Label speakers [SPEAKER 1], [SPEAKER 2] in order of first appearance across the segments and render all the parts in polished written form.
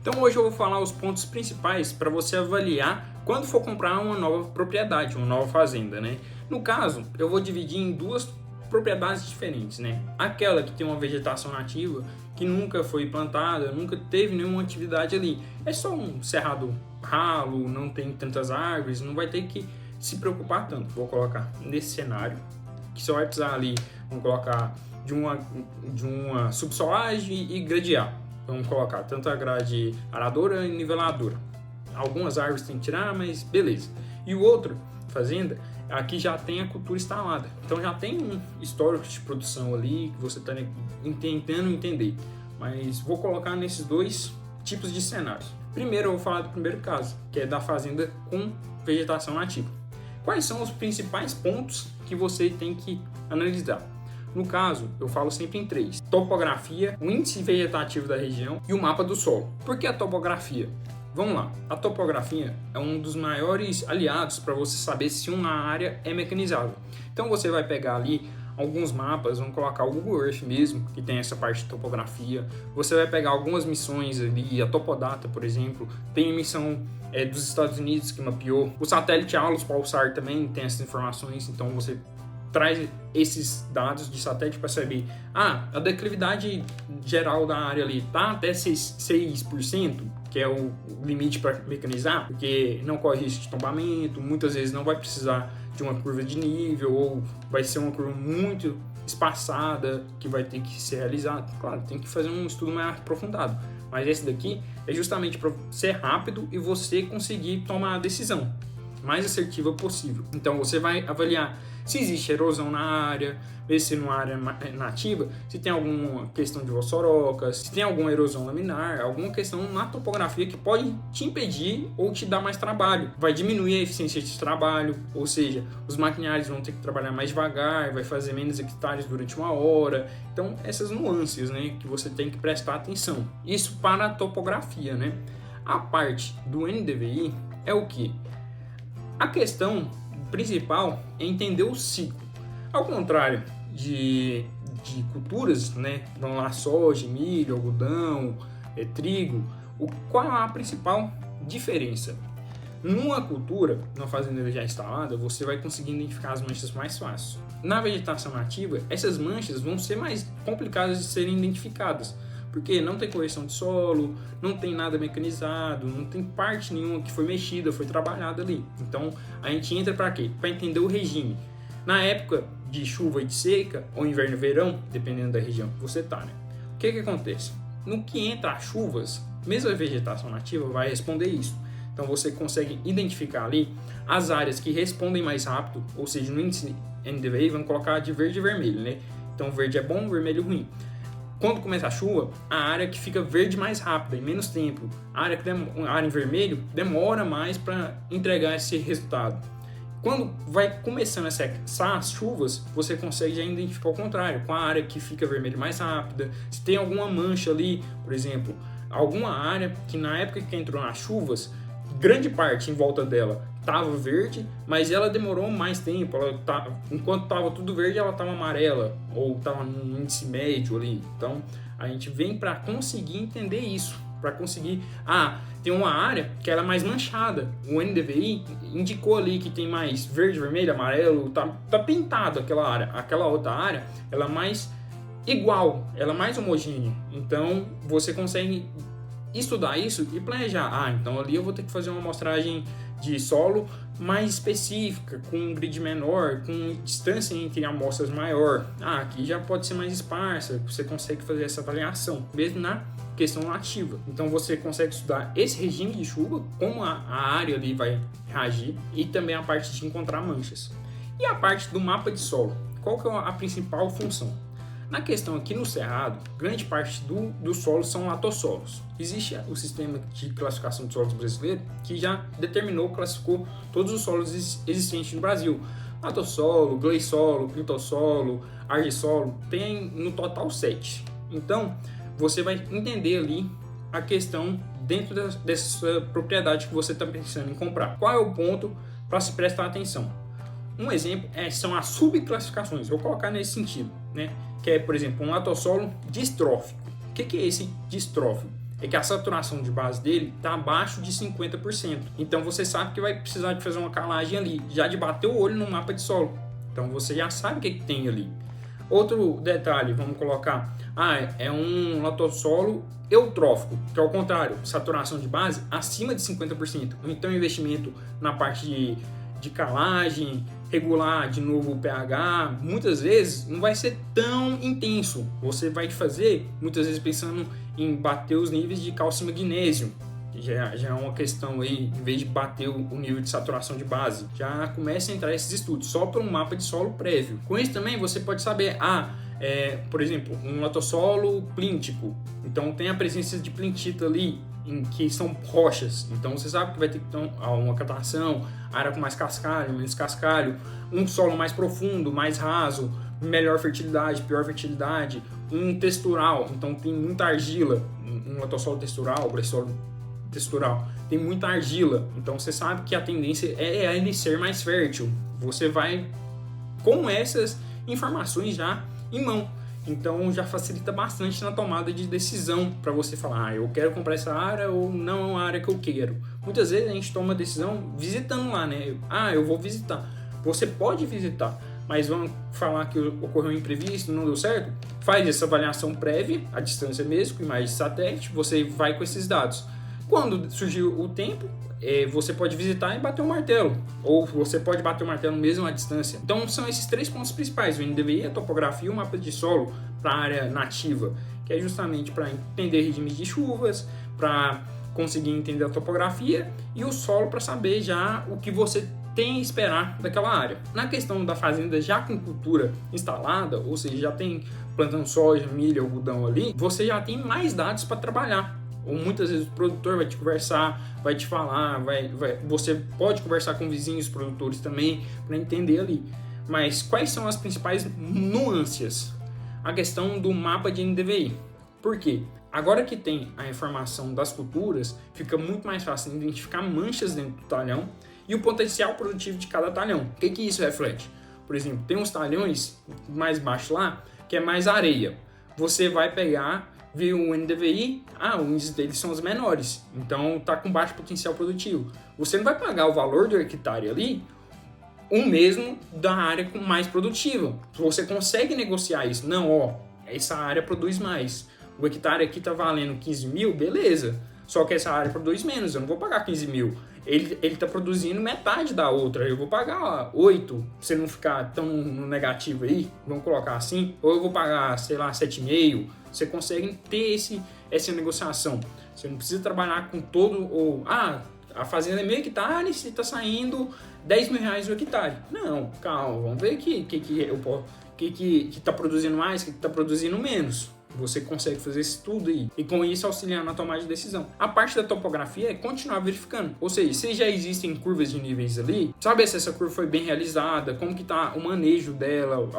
[SPEAKER 1] Então hoje eu vou falar os pontos principais para você avaliar quando for comprar uma nova propriedade, uma nova fazenda, né? No caso, eu vou dividir em duas propriedades diferentes, né? Aquela que tem uma vegetação nativa, que nunca foi plantada, nunca teve nenhuma atividade ali. É só um cerrado ralo, não tem tantas árvores, não vai ter que se preocupar tanto. Vou colocar nesse cenário, que só vai precisar ali, vamos colocar de uma subsolagem e gradear. Vamos colocar tanto a grade aradora e niveladora. Algumas árvores tem que tirar, mas beleza. E o outro, fazenda, aqui já tem a cultura instalada. Então já tem um histórico de produção ali que você está tentando entender. Mas vou colocar nesses dois tipos de cenários. Primeiro eu vou falar do primeiro caso, que é da fazenda com vegetação nativa. Quais são os principais pontos que você tem que analisar? No caso, eu falo sempre em três: topografia, o índice vegetativo da região e o mapa do solo. Por que a topografia? Vamos lá, a topografia é um dos maiores aliados para você saber se uma área é mecanizável. Então você vai pegar ali alguns mapas, vamos colocar o Google Earth mesmo, que tem essa parte de topografia. Você vai pegar algumas missões ali, a Topodata, por exemplo, tem missão dos Estados Unidos que mapeou. O satélite Alus Pulsar também tem essas informações, então você traz esses dados de satélite para saber, a declividade geral da área ali está até 6%, que é o limite para mecanizar, porque não corre risco de tombamento, muitas vezes não vai precisar de uma curva de nível, ou vai ser uma curva muito espaçada que vai ter que ser realizada. Claro, tem que fazer um estudo mais aprofundado, mas esse daqui é justamente para ser rápido e você conseguir tomar a decisão mais assertiva possível. Então você vai avaliar se existe erosão na área, ver se numa área nativa, se tem alguma questão de vossoroca, se tem alguma erosão laminar, alguma questão na topografia que pode te impedir ou te dar mais trabalho. Vai diminuir a eficiência de trabalho, ou seja, os maquinários vão ter que trabalhar mais devagar, vai fazer menos hectares durante uma hora. Então essas nuances, né, que você tem que prestar atenção. Isso para a topografia, né? A parte do NDVI é o que? A questão principal é entender o ciclo. Ao contrário de culturas, né, vão lá soja, milho, algodão, trigo, qual é a principal diferença? Numa cultura, numa fazenda já instalada, você vai conseguir identificar as manchas mais fácil. Na vegetação nativa, essas manchas vão ser mais complicadas de serem identificadas, porque não tem correção de solo, não tem nada mecanizado, não tem parte nenhuma que foi mexida, foi trabalhada ali. Então a gente entra para quê? Para entender o regime. Na época de chuva e de seca, ou inverno e verão, dependendo da região que você está, né? O que acontece? No que entra as chuvas, mesmo a vegetação nativa vai responder isso. Então você consegue identificar ali as áreas que respondem mais rápido, ou seja, no índice NDVI vamos colocar de verde e vermelho, né? Então verde é bom, vermelho ruim. Quando começa a chuva, a área que fica verde mais rápida, em menos tempo. A área em vermelho demora mais para entregar esse resultado. Quando vai começando a cessar as chuvas, você consegue já identificar o contrário, com a área que fica vermelho mais rápida. Se tem alguma mancha ali, por exemplo, alguma área que na época que entrou nas chuvas, grande parte em volta dela estava verde, mas ela demorou mais tempo. Enquanto estava tudo verde, ela estava amarela ou estava num índice médio ali. Então a gente vem para conseguir entender isso, para conseguir tem uma área que ela é mais manchada. O NDVI indicou ali que tem mais verde, vermelho, amarelo, tá pintado aquela área. Aquela outra área ela é mais igual, ela é mais homogênea. Então você consegue estudar isso e planejar. Então ali eu vou ter que fazer uma amostragem de solo mais específica, com um grid menor, com distância entre amostras maior. Aqui já pode ser mais esparsa, você consegue fazer essa avaliação, mesmo na questão nativa. Então você consegue estudar esse regime de chuva, como a área ali vai reagir, e também a parte de encontrar manchas. E a parte do mapa de solo, qual que é a principal função? Na questão aqui no Cerrado, grande parte do solo são latossolos. Existe o sistema de classificação de solos brasileiro que já classificou todos os solos existentes no Brasil. Latossolo, gleissolo, pintossolo, argissolo, tem no total 7. Então, você vai entender ali a questão dentro dessa propriedade que você está pensando em comprar. Qual é o ponto para se prestar atenção? Um exemplo são as subclassificações, vou colocar nesse sentido, né? Que é, por exemplo, um latossolo distrófico. O que é esse distrófico? é que a saturação de base dele está abaixo de 50%. Então você sabe que vai precisar de fazer uma calagem ali, já de bater o olho no mapa de solo. Então você já sabe o que tem ali. Outro detalhe, vamos colocar, é um latossolo eutrófico, que é o contrário, saturação de base acima de 50%. Então investimento na parte de calagem, regular de novo o pH, muitas vezes não vai ser tão intenso. Você vai fazer, muitas vezes, pensando em bater os níveis de cálcio e magnésio. Já é uma questão aí, em vez de bater o nível de saturação de base, já começa a entrar esses estudos, só para um mapa de solo prévio. Com isso também você pode saber, por exemplo, um latossolo plíntico, então tem a presença de plintita ali, que são rochas, então você sabe que vai ter que ter uma catação, área com mais cascalho, menos cascalho, um solo mais profundo, mais raso, melhor fertilidade, pior fertilidade, um textural, então tem muita argila, um latossolo textural, bressolo textural, tem muita argila, então você sabe que a tendência é ele ser mais fértil. Você vai com essas informações já em mão, então já facilita bastante na tomada de decisão para você falar, eu quero comprar essa área ou não é uma área que eu quero. Muitas vezes a gente toma a decisão visitando lá, né? Eu vou visitar. Você pode visitar, mas vamos falar que ocorreu um imprevisto, não deu certo? Faz essa avaliação prévia, à distância mesmo, com imagem de satélite, você vai com esses dados. Quando surgiu o tempo, você pode visitar e bater o martelo, ou você pode bater o martelo mesmo à distância. Então são esses 3 pontos principais, o NDVI, a topografia e o mapa de solo para a área nativa, que é justamente para entender regimes de chuvas, para conseguir entender a topografia, e o solo para saber já o que você tem a esperar daquela área. Na questão da fazenda já com cultura instalada, ou seja, já tem plantando soja, milho, algodão ali, você já tem mais dados para trabalhar. Ou muitas vezes o produtor vai te conversar, vai te falar, você pode conversar com vizinhos produtores também para entender ali. Mas quais são as principais nuances? A questão do mapa de NDVI. Por quê? Agora que tem a informação das culturas, fica muito mais fácil identificar manchas dentro do talhão e o potencial produtivo de cada talhão. O que isso reflete? Por exemplo, tem uns talhões mais baixos lá, que é mais areia. Você vai pegar, ver o NDVI, os índices deles são os menores, então está com baixo potencial produtivo. Você não vai pagar o valor do hectare ali, o mesmo da área mais produtiva. Você consegue negociar isso. Não, essa área produz mais. O hectare aqui está valendo 15 mil, beleza. Só que essa área produz menos, eu não vou pagar 15 mil. Ele está produzindo metade da outra, eu vou pagar 8, pra você não ficar tão no negativo aí, vamos colocar assim. Ou eu vou pagar, 7,5. Você consegue ter essa negociação. Você não precisa trabalhar com todo a fazenda é meio hectare, se está saindo 10 mil reais o hectare. Não, calma, vamos ver que está produzindo mais, que está produzindo menos. Você consegue fazer isso tudo aí e com isso auxiliar na tomada de decisão. A parte da topografia é continuar verificando, ou seja, se já existem curvas de níveis ali, saber se essa curva foi bem realizada, como que está o manejo dela,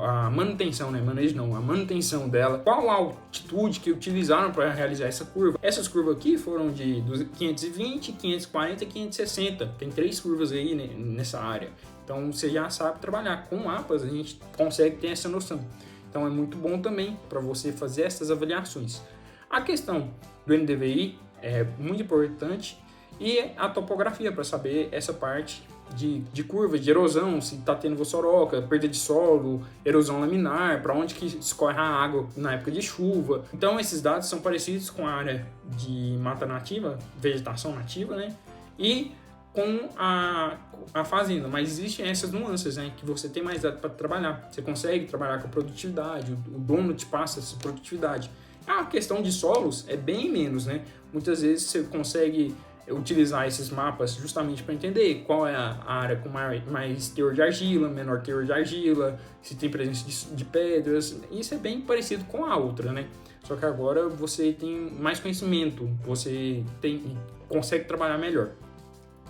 [SPEAKER 1] a manutenção, né? Manejo não, a manutenção dela, qual a altitude que utilizaram para realizar essa curva. Essas curvas aqui foram de 520, 540 e 560. Tem 3 curvas aí, né, nessa área. Então você já sabe trabalhar com mapas, a gente consegue ter essa noção. Então é muito bom também para você fazer essas avaliações. A questão do NDVI é muito importante e a topografia para saber essa parte de curva, de erosão, se está tendo vossoroca, perda de solo, erosão laminar, para onde que escorre a água na época de chuva. Então esses dados são parecidos com a área de mata nativa, vegetação nativa, né? E com a fazenda, mas existem essas nuances, né, que você tem mais dados para trabalhar. Você consegue trabalhar com a produtividade, o dono te passa essa produtividade. A questão de solos é bem menos, né? Muitas vezes você consegue utilizar esses mapas justamente para entender qual é a área com mais teor de argila, menor teor de argila, se tem presença de pedras. Isso é bem parecido com a outra, né? Só que agora você tem mais conhecimento, você consegue trabalhar melhor,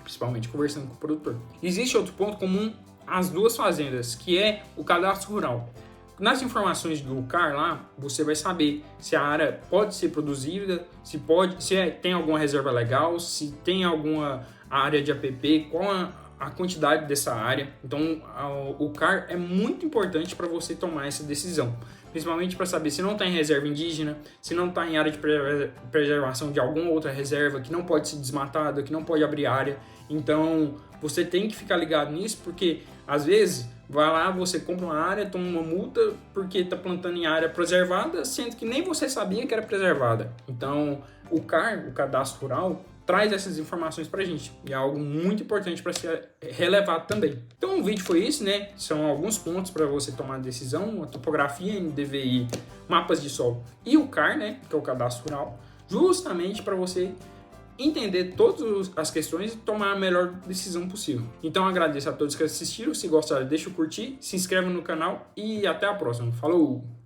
[SPEAKER 1] principalmente conversando com o produtor. Existe outro ponto comum às duas fazendas, que é o cadastro rural. Nas informações do CAR lá, você vai saber se a área pode ser produzida, se tem alguma reserva legal, se tem alguma área de APP, qual a quantidade dessa área. Então, o CAR é muito importante para você tomar essa decisão. principalmente para saber se não está em reserva indígena, se não está em área de preservação de alguma outra reserva, que não pode ser desmatada, que não pode abrir área. Então, você tem que ficar ligado nisso, porque às vezes vai lá, você compra uma área, toma uma multa porque está plantando em área preservada, sendo que nem você sabia que era preservada. Então, o CAR, o Cadastro Rural, traz essas informações pra gente, e é algo muito importante para ser relevado também. Então o vídeo foi isso, né? São alguns pontos para você tomar a decisão: a topografia, NDVI, mapas de solo e o CAR, né, que é o Cadastro Rural, justamente para você entender todas as questões e tomar a melhor decisão possível. Então agradeço a todos que assistiram. Se gostaram, deixa o curtir, se inscreve no canal e até a próxima. Falou!